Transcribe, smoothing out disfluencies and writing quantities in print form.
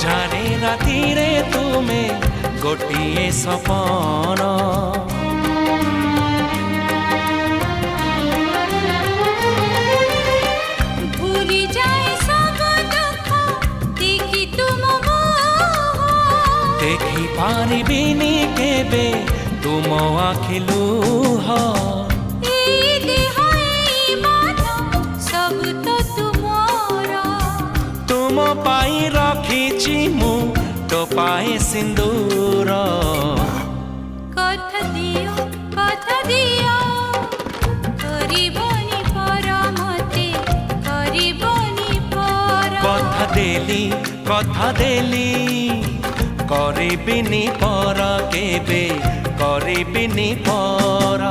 ଅନ୍ଧାରେ ରାତିରେ ତୁମେ ଗୋଟିଏ ସପନ। ଭୁଲି ଯାଏ ସବୁ ଦୁଃଖ ଦେଖି ତୁମ ଦେଖି ପାରିବିନି କେବେ ତୁମ ଆଖି ଲୁହ। ତୁମ ପାଇଁ ରଖିଛି ମୁଁ ଟୋପାଏ ସିନ୍ଦୁର। କଥା ଦିଅ କରିବନି ପର ମତେ କରିବନି ପର। କଥା ଦେଲି କରିବିନି ପର କେବେ କରିବିନି ପର।